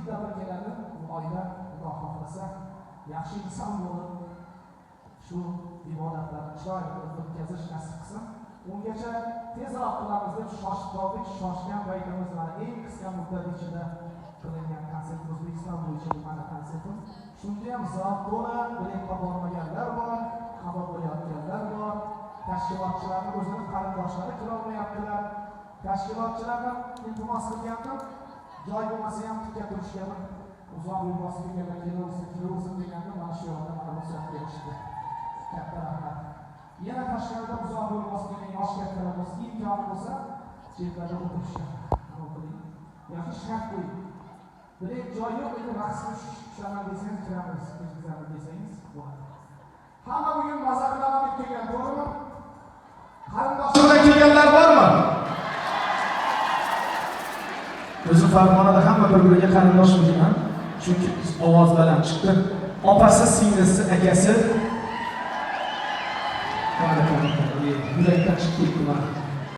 yilda bir keladi. Bu oyda Xudo xohlasa yaxshi inson bo'lib shu ibodatlarni chiroyli qilib o'tkazish nasib qilsin. Ungacha tezroq qilamiz deb shoshib qoldik. Shoshgan paytimiz mana eng qisqa muddat ichida qilingan konsert O'zbekiston bo'yicha mana konsertim. Shunga ham zavq to'la, biletga bormaganlar bor, xabar bo'layotganlar bor. Tashkilotchilarning o'zini qarindoshlari kirolmayaptilar. Tashkilotchilardan iltimos qilgandim, joy bo'lmasa ham tikka turishga uzoq yo'l bosib kelaversin deganda mana shu yo'lda mana ruxsat berishdi. Katta rahmat. Yana tashqarida uzoq yo'l bosib kelgan yosh kattalar bo'lsa, imkoni bo'lsa, chetlarda o'tirishga qabul qiling. Yoki shart qo'ying. Bilet joy yo'q edi, raqsga tushaman desangiz, kiramiz, kirgizamiz desangiz bo'ladi. Hamma bugun maza qilaman deb kelgan, to'g'rimi? Qarindoshlardan kelganlar bormi? O'zim Farg'onada hamma bir-biriga qarindosh deyman. Chunki ovoz baland chiqdi. Opasi, singlisi, akasi yurakdan chiqib ketdi.